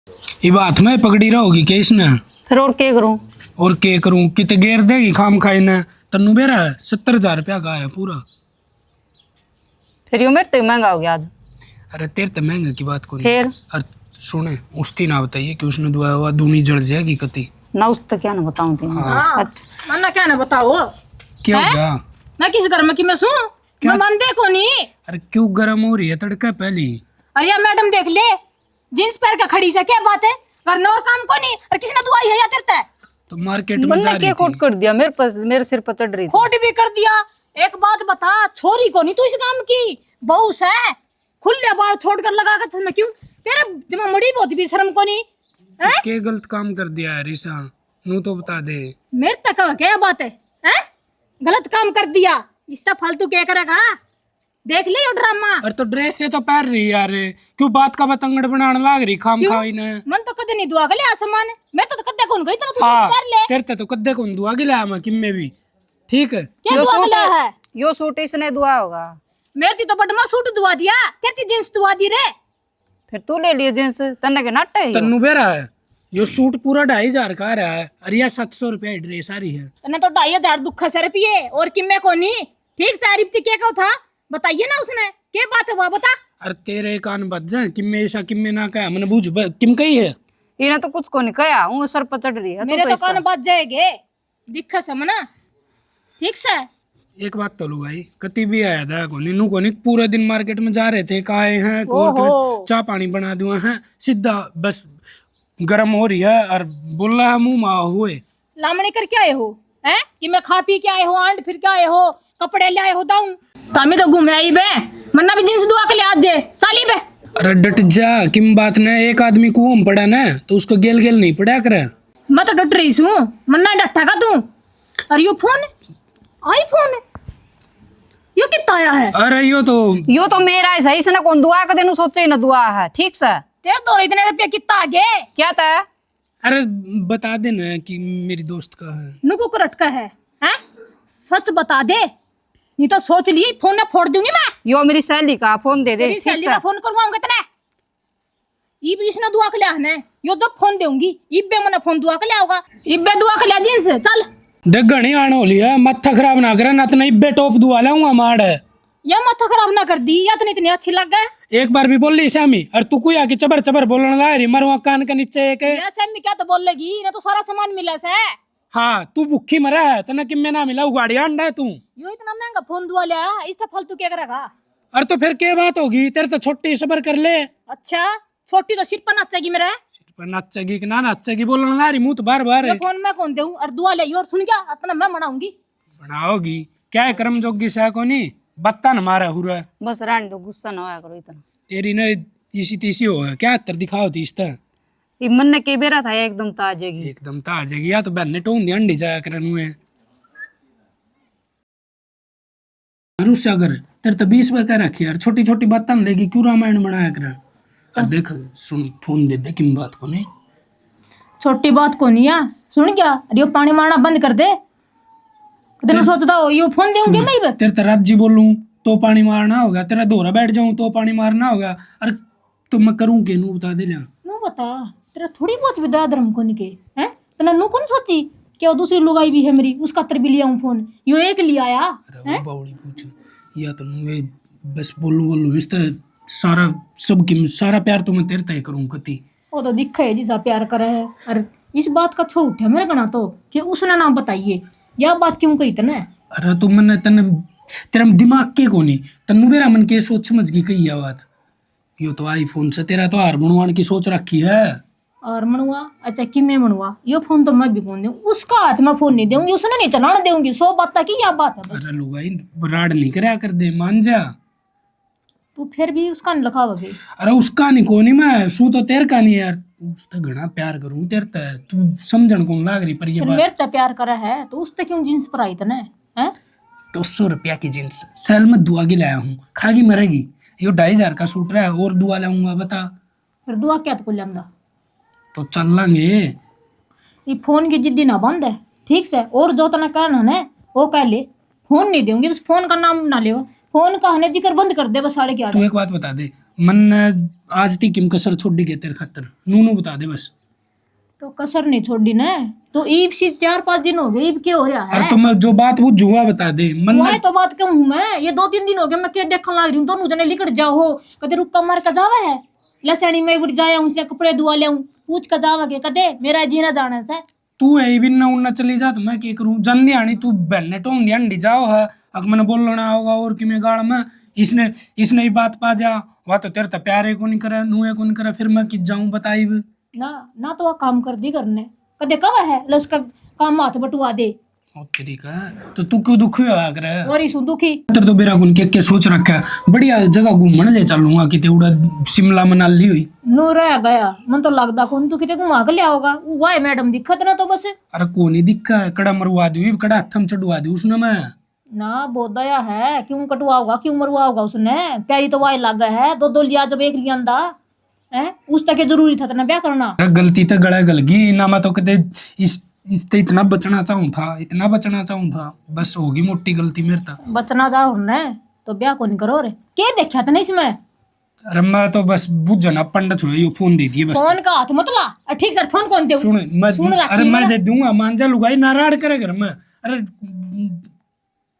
ये बात में पकड़ी रहोगी क्या इसने? फिर और क्या करूं? और क्या करूं? कितने गेर देगी खाम खाई ने? तन्नू बेरा है 70,000 रुपया का है पूरा। फिर यो मेरे तो महंगा हो गया आज। अरे तेरे तो महंगे की बात कोनी। फिर अरे सुने उसती ना बताइए कि उसने दुआ हुआ दूनी जल जाएगी कति ना उस तो क्या ना बताऊं तेरे। हाँ। अच्छा मन्ना क्या ना बताओ क्या हैं? होगा? मैं किस घर में कि मैं सू क्या? मैं मन देखो नहीं। अरे क्यों गर्म हो रही है तड़का पहली? अरे यार मैडम देख ले जींस पहन के खड़ी से क्या बात है? घर और काम को नहीं और किसी ने दुआई है या तेरे से? तो मार्केट में मन जा ने रही क्या खोट थी। कर दिया मेरे पास, मेरे सिर पर चढ़ रही थी। खोट भी कर दिया। एक बात बता छोरी को नहीं तू इस काम की बहू से खुले बाल छोड़ कर लगा कर चश्मा क्यों? तेरे जमा मड़ी बहुत भी शर्म को नहीं है? क्या गलत काम कर दिया है रिसा? नू तो बता दे। मेरे तक क्या बात है हैं? गलत काम कर दिया इसका फालतू क्या करेगा? देख ले ये ड्रामा। अरे तो ड्रेस से तो पहन रही यार, क्यों बात का बतंगड़ बनाने लाग रही खाम क्यों? खाई ने? मन तो कदे नहीं दुआ के ले आसमान मेरे तो कदे कौन गई तेरा तू हाँ कर ले तेरे तो कद्दे कौन दुआ गिला मैं किम्मे भी ठीक है। क्या यो दुआ सूट मिला है? यो सूट इसने दुआ होगा। मेरे तो बडमा सूट दुआ दिया तेरी जींस दुआ दी रे। फिर तू ले लिए जींस तन्ने के नट है यो। तन्नू बेरा है यो सूट पूरा 2,500 का आ रहा है। अरे यार 700 रुपया ड्रेस आ रही है। तने तो 2,500 दुख से रुपये और किम्मे को नहीं ठीक से आरिफ्ती क्या कहो था बताइए ना उसने क्या बात है वो बता। अरे तेरे कान बज जाए किम्मे ऐसा किम्मे ना कहा मैंने बूझ किम कही है। इन्हें तो कुछ को नहीं कहा हूँ सर पर चढ़ रही है मेरे तो इसका। कान बच जाएंगे दिक्कत से मना ठीक से। एक बात तो लो भाई कति भी आया था को नीनू को नहीं पूरे दिन मार्केट में जा रहे थे काए हैं कोर के ओहो। चाय पानी बना दिए हैं सीधा बस गर्म हो रही है और बोल रहा है मुंह मा हुए लामणी करके आए हो हैं कि मैं खा पी के आए हो आंड फिर के आए हो कपड़े ले आए हो दाऊं तामी तो घूमे आई बे मन्ना भी जींस दुआ के ले आज जे चाली बे। अरे डट जा किम बात ने एक आदमी कुओं में पड़ा ना तो उसको गेल गेल नहीं पड़ा करे। मैं तो डट रही हूँ मन्ना डट्टा का तू। और यो फोन आईफोन यो कितना आया है? अरे यो तो मेरा है सही से ना कौन दुआ का दिन सोचे ना दुआ है ठीक से। तेरे तो इतने रुपया कितना आ गए? क्या था? अरे बता देना कि मेरी दोस्त का है। नुकु को रटका है हैं? सच बता दे नहीं तो सोच लिए फोन ना फोड़ दूंगी मैं। यो मेरी सहेली का फोन दे दे तेरी ठीक सहेली से। का फोन करवाऊंगा तने ई भी इसने दुआ के ले आने यो जब फोन दूंगी इब्बे मने फोन दुआ के ले आओगा इब्बे दुआ के ले जींस चल देख घनी आने होली है मत्था खराब ना करे ना तो नहीं बे टॉप दुआ लाऊंगा माड़ है। या माथा खराब ना कर दी या तो इतनी अच्छी लग गए। एक बार भी बोल ली श्यामी और तू कोई आके चबर चबर बोलने लगा रही मरवा कान के नीचे एक है। या सेमी क्या तो बोलेगी इन्हें तो सारा सामान मिला से। हाँ तू भूखी मरा है तना कि मैं ना मिला गाड़ी अंडा है तू। यो इतना महंगा फोन दुआ लिया इससे फालतू क्या करेगा? और तो फिर क्या बात होगी तेरे तो छोटी सबर कर ले। अच्छा छोटी तो सिर पर नाचेगी मेरे। पर नच्चेगी कि ना नच्चेगी बोलने लगा रही मुंह तो बार बार ये फोन मैं कौन दूं और दुआ ले और सुन क्या अपना मैं मनाऊंगी। बनाओगी क्या है कर्म जोगी से को नहीं बत्ता न मारा हुआ बस रहने दो गुस्सा ना होया करो इतना। तेरी न इसी तीसी हो क्या तर दिखाओ थी इस तरह ये मन ने के बेरा था एकदम ताजेगी एकदम ता आ जाएगी या तो बहन ने टोन दी अंडी जाया करन हुए रुस्सा कर तेरे तो 20 रुपए का रखी यार छोटी छोटी बातें लेगी क्यों रामायण बनाया कर। और देख सुन फोन दे दे किम बात को नहीं छोटी बात को नहीं है सुन क्या अरे पानी मारना बंद कर दे। तेरे सोचता हो यो फोन दूंगी मैं इब तेरे तरह जी बोलूं तो पानी मारना होगा तेरा दोहरा बैठ जाऊं तो पानी मारना होगा। अरे तो मैं करूं के नू बता दे ना नू बता तेरा थोड़ी बहुत भी दया धर्म को निके हैं तना नू कौन सोची क्या दूसरी लुगाई भी है मेरी उसका तर भी लिया हूं फोन यो एक लिया आया। अरे वो बावड़ी पूछ या तो नू ये बस बोलू इस तरह सारा सब की सारा प्यार तो मैं तेरे तय करूं कति। वो तो दिखा है जिसा प्यार करे है अरे इस बात का छो उठा मेरे गणा तो कि उसने नाम बताइए यह बात क्यों कही तने। अरे तू मैंने तने तेरा दिमाग के को नहीं तन्नू मेरा मन के सोच समझ की कही है बात। यो तो आईफोन से तेरा तो हार बनवाने की सोच रखी है। और मनुआ अच्छा कि मैं मनुआ यो फोन तो मैं भी कौन दूं उसका हाथ में फोन नहीं दूंगी उसने नहीं चलाने दूंगी 100 बात की या बात है बस। अरे लुगाई राड नहीं करया कर दे मान जा। तू फिर भी उसका नहीं लिखा होगी। अरे उसका नहीं कोनी मैं सू तो तेरे का नहीं यार उससे घना प्यार करूं तेरे ते तू समझण कौन लाग रही पर ये फिर बात मेरे से प्यार करे है तो उससे क्यों जींस पर आई तने हैं? 200 रुपया की जींस सेल में दुआ की लाया हूँ खागी मरेगी यो 2,500 का सूट रहा है और दुआ लाऊंगा बता। फिर दुआ क्या तो लंदा तो चल लेंगे ये फोन की जिद्दी ना बंद है ठीक से और जो तना कहना है वो कह ले फोन नहीं दूंगी बस फोन का नाम ना ले फोन का हने जिक्र बंद कर दे बस 11:30। तू एक बात बता दे मन ने आज ती किम कसर छोड़ी के तेरे खातर नू बता दे बस। तो कसर नहीं छोड़ी ना, तो ईब सी 4-5 दिन हो गए, ईब क्या हो रहा अरे है? तो मैं जो बात वो जुआ बता दे मन वही तो बात क्यों हूँ मैं, ये 2-3 दिन हो गए मैं क्या देखने लग रही हूँ, दोनों जने लिकड़ जाओ हो, कदे रुक्का मार का जावा है लसणी में एक बार जाया हूँ, उसने कपड़े धुआ ले हूँ, पूछ का जावा के कदे मेरा जीना जाना से। तू है भी ना उन्ना चली जा तो मैं क्या करूं जल्दी आनी तू बहने टोंग दी अंडी जाओ है अगर मैंने बोलना होगा और कि मैं गाड़ में इसने इसने ही बात पा जा वह तो तेरे तो प्यारे को नहीं करे नूहे को नहीं करे फिर मैं किस जाऊं बताई भी। ना ना तो वह काम कर दी करने कदे कब है ले उसका काम हाथ बटुआ दे। ओ तेरी का तो तू क्यों दुखी हो आकर और इस दुखी तेरे तो बेरा गुन के सोच रखा है बढ़िया जगह घूमने ले चलूंगा कि उड़ा शिमला मनाली हुई नू रह गया मन तो लगदा कौन तू किते घुमा के ले आओगा वाह मैडम दिक्कत ना तो बस। अरे को नहीं दिक्का है कड़ा मरवा दी कड़ा हथम चढ़वा दी उसने मैं ना बहुत दया है, क्यों कटवा होगा क्यों मरवा होगा उसने, प्यारी तो वाई लग है, दो लिया जब एक लिया अंदा है उस तक जरूरी था ना ब्याह करना। अरे गलती तो गला गल गई ना मैं तो कहते इससे इतना बचना चाहूँ था इतना बचना चाहूँ था बस होगी मोटी गलती मेरे तक बचना जाओ ने तो ब्याह को नहीं करो रे क्या देखा था नहीं इसमें। अरे मैं तो बस बुझना पंडित हुए यो फोन दे दिए बस फोन का हाथ मत ला, ठीक से फोन कौन दे सुन मैं अरे मैं दे दूंगा मांझा लुगाई नारायण करे घर में अरे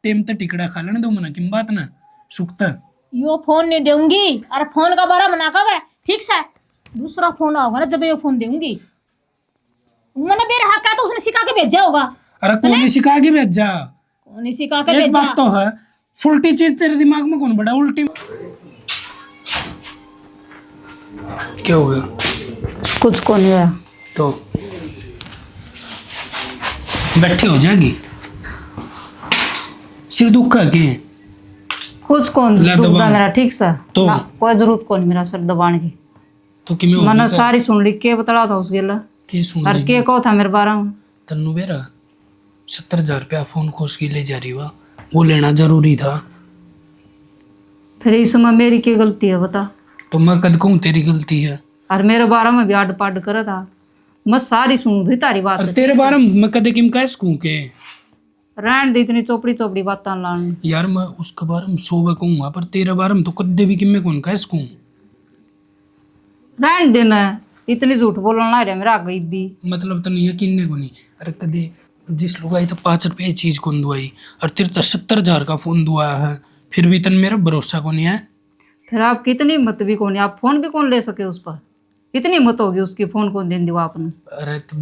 टेम तो टिकड़ा खा लेने दो मना किम बात ना सुखता यो फोन नहीं दूंगी, अरे फोन का बारा मना कब है ठीक से दूसरा फोन आओगा ना जब ये फोन दूंगी मैंने बेर हक है तो उसने सिखा के भेजा होगा। अरे कौन नहीं सिखा के भेजा कौन नहीं सिखा के एक भेजा बात तो है उल्टी चीज तेरे दिमाग में कौन बड़ा उल्टी क्या हो गया कुछ को नहीं हुआ तो बैठे हो जाएगी सिर दुख का के कुछ कौन ला दुखदा दबा। मेरा ठीक सा तो? ना, कोई जरूरत कौन मेरा सर दबाने की। तो कि मैं मैंने सारी सुन ली के बतला था उस गेला के सुन और के कहो था मेरे बारे में तन्नू बेरा 70,000 रुपया फोन खोस के ले जा रही हुआ वो लेना जरूरी था फिर इसमें मेरी क्या गलती है बता। तो मैं कद कहूँ तेरी गलती है और मेरे बारे में भी आड पाड करा था मैं सारी सुन दी तारी बात और तेरे बारे में मैं कदे किम कह सकूं के रहन दे इतनी चोपड़ी चोपड़ी बातें लान यार मैं उसके बारे में सोबे कहूँगा पर तेरे बारे में तो कदे भी किम मैं कौन कह सकूं रहन देना इतनी झूठ बोलना ना रहा मेरा गई भी मतलब तो नहीं यकीन नहीं को नहीं अरे कदे जिस लुगाई तो 5 रुपये चीज कौन दुआई और तेरे तो 70,000 का फोन दुआया है फिर भी तन मेरा भरोसा को नहीं है। फिर आप कितनी हिम्मत भी कौन आप फोन भी कौन ले सके उस पर इतनी हिम्मत होगी उसकी फोन कौन देन दिवा आपने। अरे तो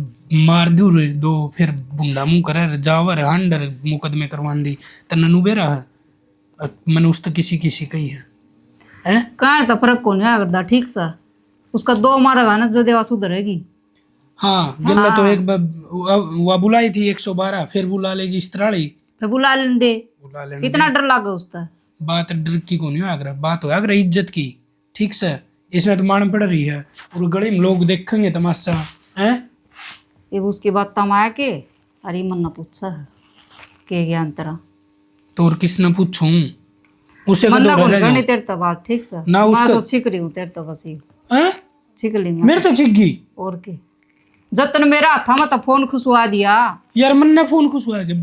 मार दू रे दो फिर बुंडा मुंह करे जावर हंडर मुकदमे करवान दी तन्नू बेरा है मैंने उस तक किसी कही है कहाँ तो फर्क कौन है करता ठीक सा उसका 2 मारेगा ना जो देवा सुधरेगी। हाँ गल्ला तो एक वह बुलाई थी 112 फिर बुला लेगी इस तरह फिर बुला लेने दे बुला लेने इतना डर लगा उसका बात डर की को नहीं आगरा बात हो आगरा इज्जत की ठीक से इसने तो मान पड़ रही है और गली में लोग देखेंगे तमाशा है ये उसकी बात तम आया के अरे मन न पूछा के ज्ञान तेरा तो और किस न पूछूं उससे मन कदों न रह गणी जाऊं तेरे तो बात ठीक सा ना मैं उसका तो छिक रही हूँ तेरे तो बस ही हैं छिक ली मैं मेरे तो चिग्गी और के जतन मेरा हाथा में तो फोन खुशवा दिया यार मन ने फोन खुशवा के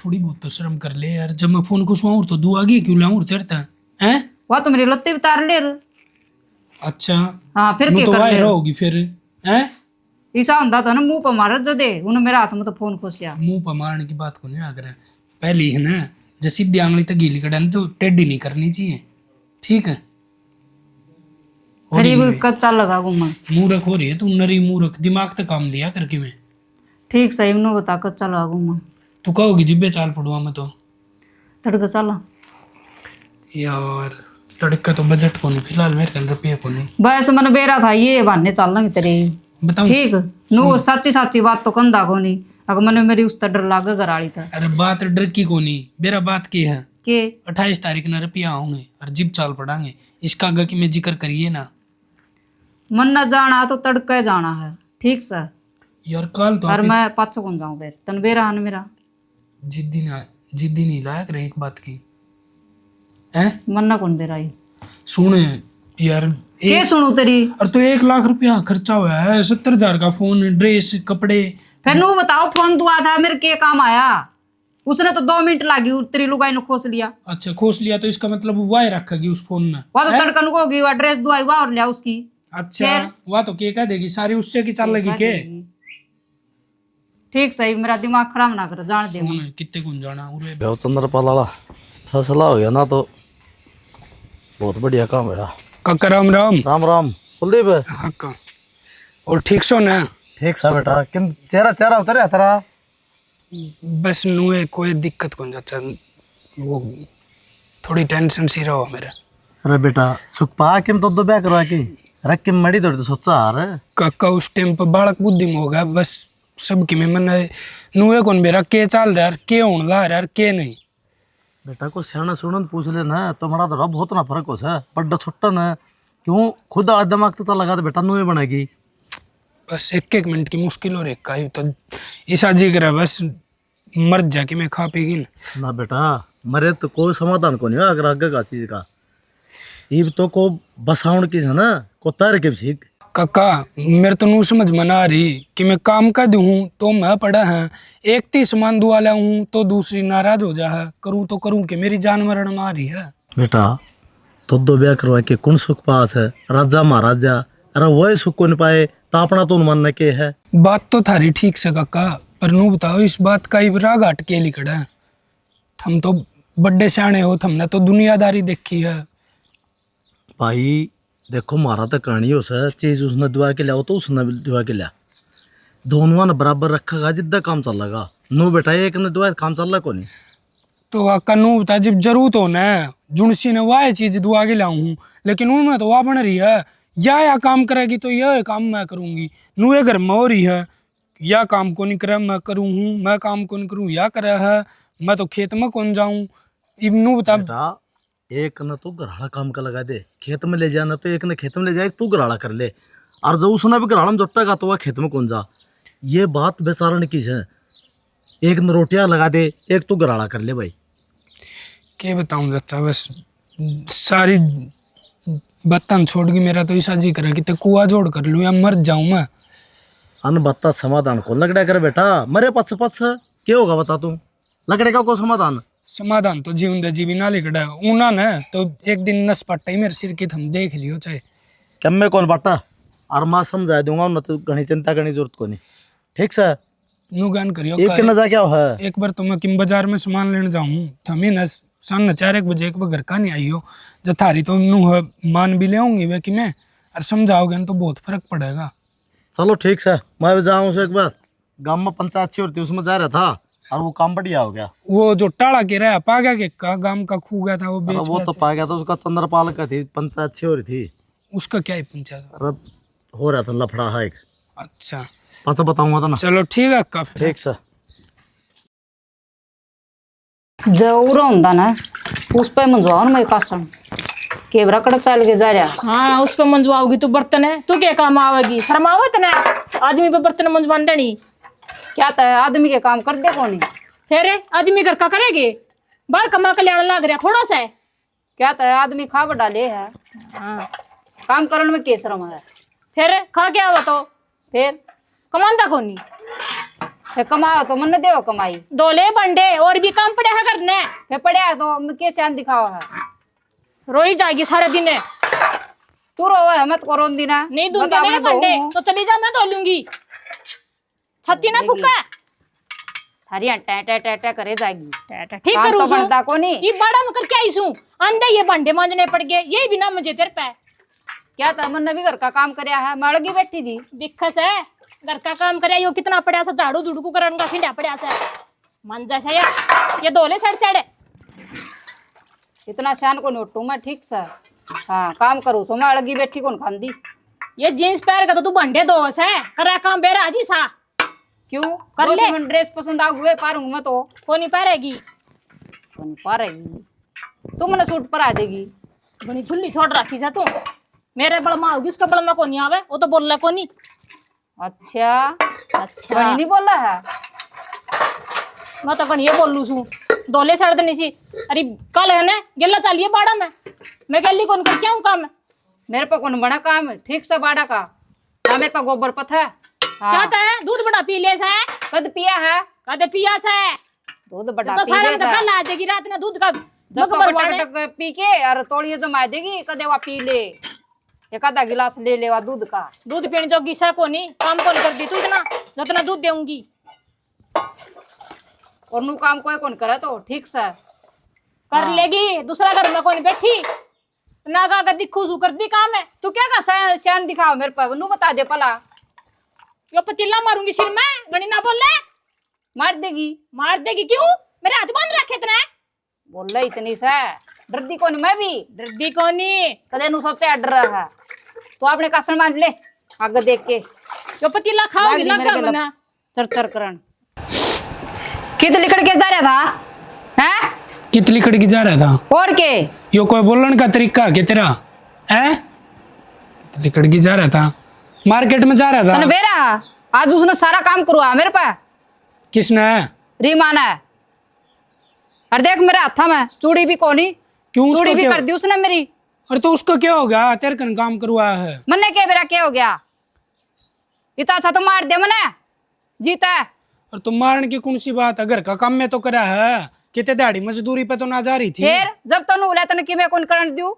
थोड़ी बहुत तो शर्म कर ले यार जब मैं फोन खुशवाऊं तो दुआ आगे क्यों लाऊं तेरे हैं वह तो मेरे लत्ते भी तार ले रहे। अच्छा हाँ फिर नु क्या तो कर ले वायरल होगी फिर हैं ऐसा होता था ना मुंह पर मार जो दे उन्हें मेरे हाथ में तो फोन खुशिया मुंह पर मारने की बात को नहीं आकर पहले है ना जैसे सीधी आंगली तक गीली कड़न तो टेढ़ी नहीं करनी चाहिए ठीक है। फिर ये भी कच्चा लगा घूमा मूर्ख हो रही है तू नरी मूर्ख दिमाग तो काम दिया करके मैं ठीक सही नो बता कच्चा लगा घूमा तू कहोगी जिब्बे चाल पड़ुआ मैं तो तड़का चला यार तड़का तो बजट को नहीं फिलहाल मेरे कन रुपये को नहीं बस मन बेरा था ये बहाने चल लेंगे तेरे बताऊं ठीक नो सच्ची बात तो कंधा को नहीं अगर मैंने मेरी उस डर लागे घराड़ी था अरे बात डर की को नहीं मेरा बात की है के 28 तारीख न रुपया आऊंगे और जिब चाल पड़ांगे इसका आगे की मैं जिक्र करिए ना मन न जाना तो तड़का जाना है ठीक सा यार कल तो और मैं पाछो कौन जाऊं फिर तन बेरा है मेरा जिद्दी नहीं लायक रहे एक बात की है मन न कौन बेरा ही सुन यार के सुनू तेरी और तो 1 लाख रुपया खर्चा हुआ है 70,000 का फोन ड्रेस कपड़े फिर नू बताओ फोन दुआ था मेरे के काम आया उसने तो 2 मिनट लागी तेरी लुगाई ने खोस लिया। अच्छा खोस लिया तो इसका मतलब वह रखेगी उस फोन में। वह तो तड़कन को होगी, वह ड्रेस दुआई हुआ और लिया उसकी। अच्छा वह तो के कह देगी सारी उससे की चल लगी के। ठीक सही, मेरा दिमाग खराब ना कर, जान दे। सुन कितने कौन जाना उरे। चंद्रपाल वाला फैसला हो गया ना तो बहुत बढ़िया काम है। काका राम राम। राम राम कुलदीप। हाँ का और ठीक सो ना। ठीक सा बेटा, किन चेहरा चेहरा उतरे तेरा। बस नुए कोई दिक्कत कौन चाचा, वो थोड़ी टेंशन सी रहो मेरे। अरे बेटा सुख पा किम तो दो ब्याह करवा की रख किम मड़ी दौड़ तो सोचा हार। काका उस टाइम पर बालक बुद्धि में होगा बस सबकी में मन नुए कौन मेरा के चाल रहा है के होने ला रहा है के नहीं। बेटा को सियाना सुनन पूछ ले ना तो मड़ा तो बहुत ना फर्क हो सा बड्डा छोटा ना क्यों खुद आला दिमाग तो लगा दे बेटा नुए बनेगी। बस एक मिनट की मुश्किल हो रही का तो ईसा जी करा बस मर जा कि मैं खा पीगी ना बेटा मरे तो कोई समाधान को नहीं है अगर आगे का चीज का ये तो को बसाउन की है ना को तर के सीख। काका मेरे तो नू समझ में ना रही कि मैं काम कर दूँ तो मैं पड़ा है एक ती सामान दुआ ला हूँ तो दूसरी नाराज हो जा है करूँ तो करूँ कि मेरी जान मरण में आ रही है। बेटा तो दो ब्याह करवा के कौन सुख पास है राजा महाराजा अरे वही सुख को नहीं पाए तो अपना तो मानने के है। बात तो थारी ठीक से काका पर नू बताओ इस बात का राग हट के लिखड़ा है। हम तो बड़े सियाने हो हमने तो दुनियादारी देखी है। भाई देखो मारा तो कहानी हो सा चीज उसने दुआ के लिया तो उसने भी दुआ के लिया दोनों ने बराबर रखेगा जिद्दा काम चल लगा नो बेटा एक ने दुआ काम चल रहा को नहीं। तो काका नू बता जब जरूरत हो ना जुनसी ने वाह चीज दुआ के लाऊं लेकिन उनमें तो वाह बन रही है या काम करेगी तो यह काम मैं करूंगी नू ये घर में हो रही है या काम को नहीं करे मैं करूँ हूँ मैं काम को नहीं करूँ या करे है मैं तो खेत में कौन जाऊँ इबनू बता। बेटा एक ने तो घराड़ा काम का लगा दे खेत में ले जाना तो एक ने खेत में ले जाए तू घराड़ा कर ले और जो उसने भी घराड़ा में जोटेगा तो वह खेत में कौन जा। ये बात बेचारण की है एक ने रोटियां लगा दे एक तू घराड़ा कर ले भाई। क्या बताऊँ चाचा बस सारी बत्तन छोड़ के मेरा तो ऐसा जी करा कि ते कुआ जोड़ कर लूँ या मर जाऊँ मैं। अन बत्ता समाधान को लगड़ा कर बेटा मरे पछ पछ क्या होगा बता तू लगड़े का को समाधान। समाधान तो जीवन दे जीवी ना लिखड़ा ऊना न तो एक दिन नस पट्टा ही मेरे सिर की थम देख लियो चाहे कम में कौन बाटा और माँ समझा दूंगा न तो घनी चिंता करनी जरूरत को नहीं ठीक से नुगान करियो एक न जा क्या है। एक बार तो मैं किम बाजार में सामान लेने जाऊँ थमी न सन 4 बजे एक बार घर का नहीं आई हो जो थारी तो नू मान भी ले आऊंगी वे कि मैं और समझाओगे न तो बहुत फर्क पड़ेगा। चलो ठीक से मैं भी जाऊँ एक बार गाँव में पंचायत अच्छी होती उसमें जा रहा था और वो काम बढ़िया हो गया। वो जो टाड़ा के रहा पा गया के गांव का खू गया था वो बेच वो तो पा गया था उसका चंद्रपाल का थी पंचायत अच्छी हो रही थी उसका क्या है पंचायत अरे हो रहा था लफड़ा है एक। अच्छा पास बताऊंगा तो ना। चलो ठीक है काफी ठीक से जरूर होंदा ना उस पे मंजवाओ ना मैं कासन केवरा कड़ा चल के जा रहा। हाँ उस पर मंजवाओगी तो बर्तन है तू क्या काम आवेगी शर्म आवत ना आदमी पे बर्तन मंजवान देनी क्या था आदमी के काम कर दे कोनी फिर आदमी घर का करेगी बाहर कमा के लेने लग रहा थोड़ा सा है। क्या था आदमी खा बड़ा ले है हाँ काम करने में क्या शर्म है। फिर खा के आवा तो फिर कमांदा कोनी फिर कमाओ तो मन देव कमाई दोले बंडे और भी काम पड़े है करने फिर पड़े तो मैं क्या शान दिखाओ है रोई जाएगी सारे दिन तू रोवे है मत करो दिना नहीं दूंगी नहीं बंडे तो चली जा मैं धो लूंगी छत्ती ना फूका सारी टे टे टे करे जाएगी ठीक काम करूँ तो बनता को नहीं ये बड़ा मकर क्या इसू अंदर ये बंडे मांजने पड़ गए ये भी ना मुझे तेरे पे क्या था मन भी घर का काम करया है मड़गी बैठी थी दिक्कत है घर का काम करे यो कितना पड़ा सा झाड़ू झुड़कू करन का खिंडा पड़ा सा मन जा सा ये दोले सड़ सड़ इतना शान को नोटू मैं ठीक से हाँ काम करूँ तो मैं अड़गी बैठी कौन खांदी ये जींस पहन का तो तू बंडे दोस है करा काम बेरा जी सा क्यों कर ले ड्रेस पसंद आ हुए पारूंगी मैं तो कोनी पहरेगी कौन पा रही तू मैंने सूट पर आ जाएगी बनी खुली छोड़ रखी सा तू मेरे बड़ माँ होगी उसका बड़ में कोनी आवे वो तो बोल रहा कोनी अच्छा अच्छा बनी नहीं बोला है मैं तो ये बोल लू सू दोले सड़ देनी सी अरे कल है ना गिल्ला चलिए बाड़ा में मैं गली कौन कर क्या हूँ काम है मेरे पे कौन बड़ा काम है ठीक से बाड़ा का ना मेरे पे गोबर पथ है क्या था दूध बड़ा पी ले सा कद पिया है कदे पिया सा दूध बड़ा तो पी सारा ले में सा। कल आ जाएगी रात ना दूध का जब तो टक टक पी के और तोड़िए जमा देगी कदे वा पी ले, एक आधा गिलास ले लेवा दूध का। दूध पीने जोगी सा को नहीं काम कौन कर दी तू इतना जितना दूध देऊंगी। और नू काम कोई कौन करे तो ठीक से कर लेगी, दूसरा घर में कौन बैठी ना का दिखू सू कर दी काम है। तू क्या का शान दिखाओ मेरे पर, नू बता दे पला। यो पतीला मारूंगी सिर में, गणी ना बोल ले। मार देगी। मार देगी क्यों? मेरे हाथ बांध रखे इतना बोल ले इतनी से डरदी कौन मैं भी डरदी कोनी। कदे नू सब पे डर रहा है। तो अपने कासन मान ले आगे देख के यो पतीला खाओगी लाग दी लगा मेरे मना। चर चर करन कित लिकड़ के जा रहा था हैं? कित लिकड़ की जा रहा था और के यो कोई बोलने का तरीका के तेरा है? लिकड़ की जा रहा था, मार्केट में जा रहा तने था। बेरा आज उसने सारा काम करवा मेरे पे। किसने? रीमान है। और देख मेरे हाथा में चूड़ी भी कोनी, क्यों? उसको चूड़ी भी क्या? कर दी उसने मेरी। अरे तो उसको क्या हो गया? तेरे कन काम करवाया है। मन्ने के बेरा क्या हो गया? इतना अच्छा तो मार दे मने जीता है। और तुम मारने की कौन सी बात है? घर का काम में तो करा है, कितने दिहाड़ी मजदूरी पे तो ना जा रही थी। फिर जब तनु बोला तने कि मैं कौन करन दूं?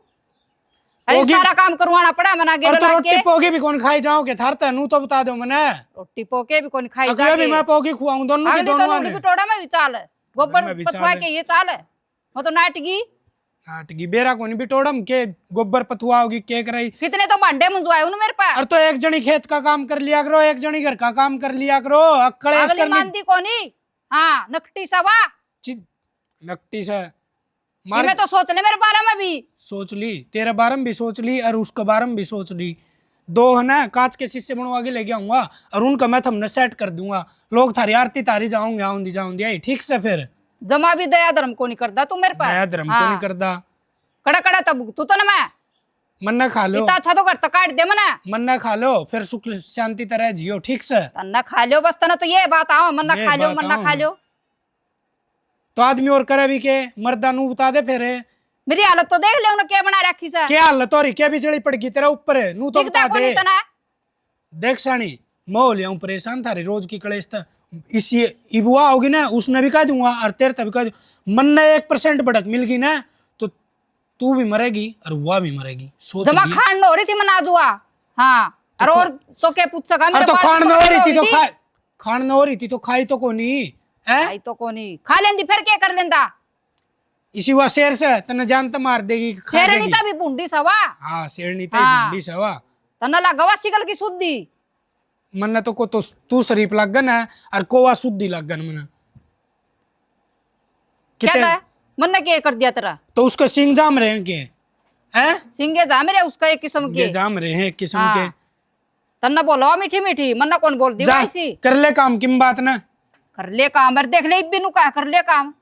अरे पोगी- सारा काम करवाना पड़ा मना और गेलो तो लाके। रोटी पोगी भी कौन खाई जाओगे थारता नू तो बता दो मने। रोटी पोके भी कौन खाई अगले भी जाके। मैं पोगी खुआऊं दोनों की अगली दोनों तो ने। बिटोड़ा में भी चाल है, गोबर में भी पथवा चाल के ये चाल है। वो तो नाटकी नाटकी बेरा कोनी बिटोड़म के गोबर पथुआ होगी के कराई। कितने तो भांडे मुंजवाए उन मेरे पास। और तो एक जनी खेत का काम कर लिया करो, एक जनी घर का काम कर लिया करो। अकड़ेस अगली करनी मानती कोनी। हाँ नकटी सवा नकटी से ये मार मैं तो सोच ले मेरे बारे में भी। सोच ली, तेरे बारे में भी सोच ली और उसके बारे में भी सोच ली। दो है ना कांच के शीशे बनवा के लेके आऊंगा और उनका मैं थमने सेट कर दूंगा। लोग थारी आरती तारी जाऊंगे आऊंदी जाऊंदी आई ठीक से। फिर जमा भी दया धर्म को नहीं करता तू मेरे पास। दया धर्म को नहीं करता। कड़ा कड़ा तब तू तो ना मैं मन्ना खा लो, इतना अच्छा तो करता काट दे मना। मन्ना खा लो फिर सुख शांति तरह जियो ठीक से। तन्ना खा लो बस तना तो ये बात आओ मन्ना ये खा लो बात मन्ना आओ। खा लो। तो आदमी और करे भी के मर्दा नू बता दे फिर मेरी हालत तो देख ले उन्हें क्या बना रखी सा। क्या हालत हो रही, क्या बिजली पड़ गई तेरा ऊपर है नू तो दिखता बता को दे। नहीं तना। देख सानी मैं लिया परेशान थारी रोज की कलेश था। इसी इबुआ होगी ना उसने भी कह दूंगा और तेरे तभी कह दूं। मन ने 1% बढ़त मिल गई ना तो तू भी मरेगी और वह भी मरेगी। सोच जमा ली। खान हो रही थी मना जुआ। हाँ और तो क्या पूछ सका अरे मेरे तो बाल खान तो न हो रही थी तो हुई खा खान न हो रही थी तो खाई तो कोनी है। खाई तो कोनी खा लेंदी फिर क्या कर लेंदा। इसी हुआ शेर से तने जान तो मार देगी खा शेरनी जाएगी। तभी बूंदी सवा हाँ शेरनी हाँ। तई सवा तना लगवा सिकल की शुद्धि। मन तो को तो तू शरीफ लगन है और कोवा शुद्धि लगन मन क्या कितने था मन ने क्या कर दिया तेरा? तो उसके सिंह जाम रहे हैं के हैं सिंगे जा मेरे उसका एक किस्म ये के। जाम रहे हैं एक किस्म हाँ। के। तन्ना बोलो मीठी मीठी मन्ना कौन बोल दी जा वैसी। कर ले काम किम बात ना। कर ले काम अरे देख ले बिनु का कर ले काम।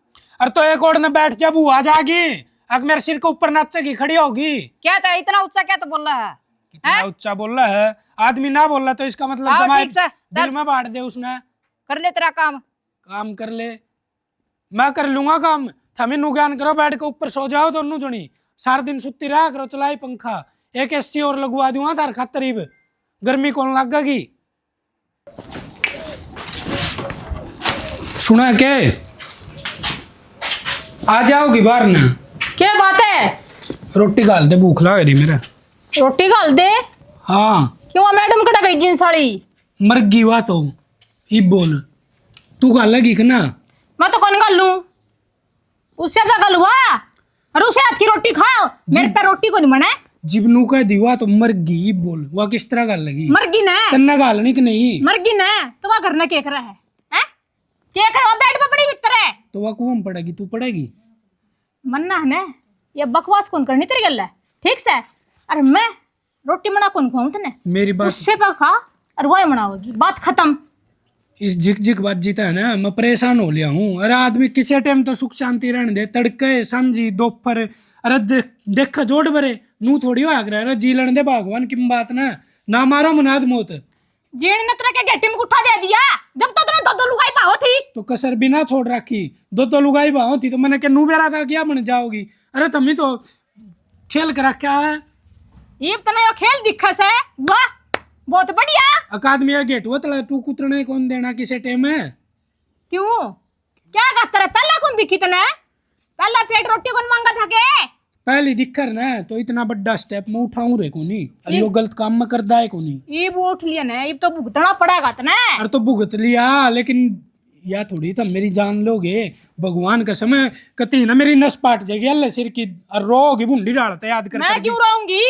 अरे तो एक और न बैठ जा बुआ जागी अग मेरे सिर के ऊपर नाचेगी खड़ी होगी। क्या था इतना ऊंचा क्या तो बोल रहा है? कितना उच्चा बोल रहा है आदमी ना बोल रहा तो इसका मतलब हाँ, जमाई ठीक से, दिल चल। में बांट दे उसने। कर ले तेरा काम। काम कर ले मैं कर लूंगा काम। थमी नु ज्ञान करो बैठ के ऊपर सो जाओ दोनों जनी सारा दिन सुती रहा करो चलाई पंखा। एक एसी और लगवा दूंगा तार खातरीब गर्मी कौन लगेगी। सुना के आ जाओगी बाहर ना। क्या बात है? रोटी गाल दे भूख लग रही मेरा। रोटी घाल दे। हाँ क्यों मैडम कटा गई जींस साड़ी? मर गई हुआ तो ही बोल तू गाल लगी कि ना। मैं तो कौन घाल लूं? उससे क्या घाल हुआ? और उसे हाथ की रोटी खाओ मेरे पे रोटी को नहीं मना है। जिबनू का दिवा तो मर गई बोल वह किस तरह गाल लगी। मरगी ना तन्ना गालनी कि नहीं। मरगी ना तो वह करना क्या कर रहा है? हैं? क्या कर रहा बेड पे पड़ी भीतर है? तो वह कुआं में पड़ेगी तू पड़ेगी। मन्ना है ना ये बकवास कौन करनी तेरी गल है ठीक से। अरे मैं रोटी मना कौन खुआऊं तने? मेरी बात उससे पे खा और वही मनाओगी बात खत्म। इस झिक झिक बात जीता है ना मैं परेशान हो लिया हूँ। अरे आदमी किसी टाइम तो सुख शांति रहने दे तड़के सांझी दोपहर। अरे देख जोड़ बरे नू थोड़ी हो अरे जी लेने दे भगवान की बात ना मारो मनाद मौत। जीण ने तेरे के गेटी में उठा दे दिया जब तक तूने दो लुगाई पाओ थी। तो कसर भी ना छोड़ रखी दो लुगाई भाव थी तो मैंने क्या नू बेरा था क्या बन जाओगी। अरे तुम्हें तो खेल कर रखा है। ये तना यो खेल दिखस है वाह बहुत बढ़िया। अकादमी गेट वो तला तू कुतरने कौन देना किसे टाइम है। क्यों? क्या कहता रहा? पहला कौन दिखी तने? पहला पेट रोटी कौन मांगा था के? पहली दिक्कर ना तो इतना बड़ा स्टेप मैं उठाऊं रे कोनी, अरे यो गलत काम में कर दाए कोनी। ये वो उठ लिया ना, ये तो भुगतना पड़ेगा तने। अरे तो भुगत लिया, लेकिन या थोड़ी तो मेरी जान लोगे भगवान का समय कती ना मेरी नस पाट जाएगी अल्लाह सिर की, और रोगी बुंडी डालते याद कर मैं क्यों रहूंगी?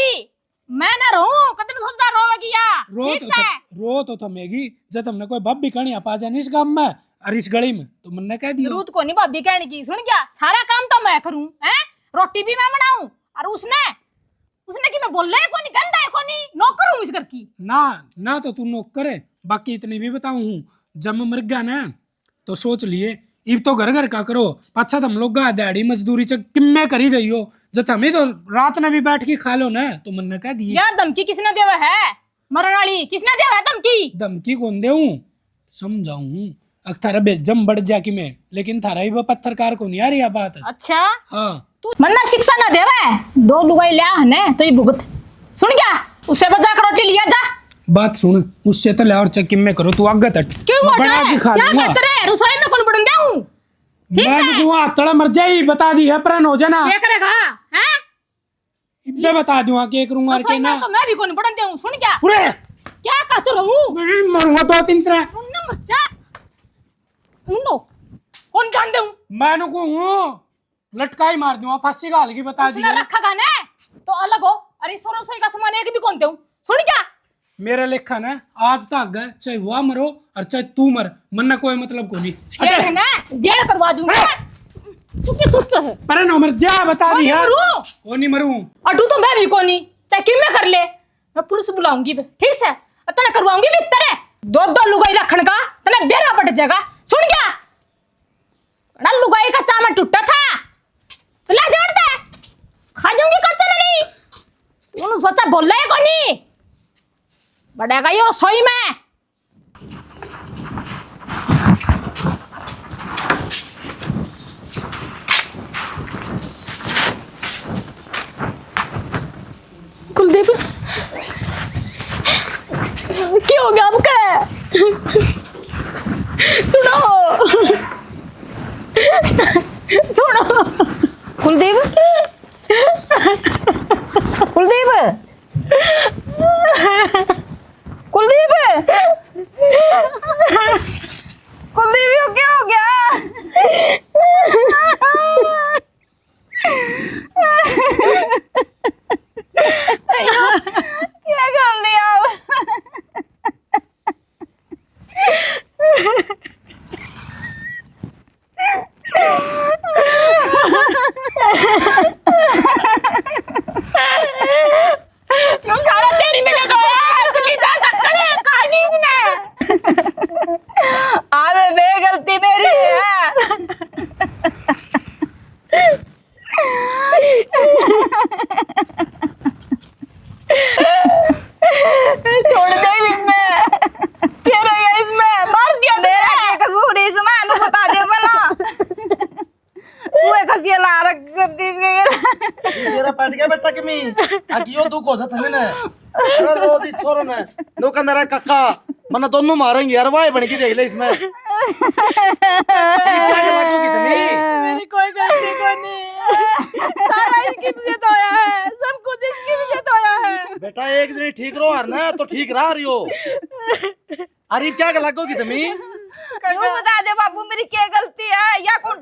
मैं ना रहूं, कतई सोचता रोवेगी या? ठीक से रो तो थमेगी जब तुमने कोई बब्बी कहानी पा जानी इस गांव में और इस गली में तो मैंने कह दिया जरूरत को नहीं भाभी कहने की। सुन क्या, सारा काम तो मैं करूं, हैं? रोटी भी मैं बनाऊं, और उसने कि मैं बोल रहा है कोनी, गंदा है कोनी, नौकर हूं इस घर की। ना तो तू नौकर है, बाकी इतनी भी बताऊं हूँ, जब मैं मर गया ना तो सोच लिए इब तो घर घर का करो, अच्छा तुम लोग दिहाड़ी मजदूरी च किम्मे करी जाइयो, जब हमें तो रात में भी बैठ के खा लो ना, तो मैंने कह दिए या धमकी किसने देवा है? मरण वाली किसने देवा है धमकी? धमकी कौन देऊं, समझाऊं अख थारा बेजम बढ़ जा कि मैं, लेकिन थारा ही वो पत्थरकार को नहीं आ रही है बात। अच्छा हाँ तू मन्ना शिक्षा ना देवा है, 2 लुगाई लिया है तो ये भुगत। सुन क्या, उससे बचा कर रोटी लिया जा। बात सुन, मुझसे तो और चक्की में करो, तू आगे तट क्यों मैं बना के खा क्या लूंगा। कहते रहे? रसोई में कौन बढ़न देऊं? ठीक मैं है? तो तू तड़ा मर जाई, बता दी है प्रन हो जाना, क्या करेगा? हैं? इब्बे बता दूंगा के करूंगा रसोई के ना में तो मैं भी कौन बढ़न देऊं। सुन क्या, पूरे क्या कहते रहूं? मैं मरूंगा 2-3 तरह, सुनना बच्चा, सुनो कौन जान दूं? मैं नुको हूँ लटकाई मार दूंगा, फांसी घाल की बता दी उसने रखा गाने तो अलग हो, अरे सो रसोई का सामान एक भी कौन दूं? सुन क्या, मेरा लेखा ना आज तक है, चाहे वह मरो और चाहे तू मर, मरना कोई मतलब को नहीं। ये है ना जेल करवा दूंगा। तू क्या सोच है? पर नो मर जा, बता दी है मरूं? वो नहीं मरूं। अटू तो मैं भी कोनी, चाहे किम में कर ले, मैं पुलिस बुलाऊंगी बे, ठीक से? तना करवाऊंगी भी तेरे 2 लुगाई रखने का, तना बेरा पट जाएगा। सुन क्या, ना लुगाई का चामा टूटा था, चला जोड़ दे, खा जाऊंगी कच्चा नहीं। तूने सोचा बोल रहा है कोनी, बढ़ेगा ये रसोई में। कुलदीप क्या हो गया आपका? सुनो सुनो कुलदीप कुलदीप कुलदीप कुलदीप यो क्या हो गया? अयो, क्या कर लिया? तुम सारा तेरी में लगा है, चली जा टक्करे कहानी इसने। अबे बे गलती मेरी है। छोड़ दे इसमें, क्या रह गया इसमें? मार दिया मेरा क्या कसूर है इसमें? नु बता दे भला। तू एक हंसी ला रख करती इसके। तेरा पट गया बेटा कि मैं आकियो तू को सत ने अरे रो दी छोरा ने नो कंदरा काका मना दोनों मारेंगे यार, वाई बन के देख ले इसमें। मेरी कोई गलती को नहीं, सारा इसकी वजह से होया है, सब कुछ इसकी वजह से होया है। बेटा एक दिन ठीक रहो यार ना तो ठीक रहा रही हो। अरे क्या लगोगी तुम्हें? बता दे बाबू मेरी क्या गलती है या कौन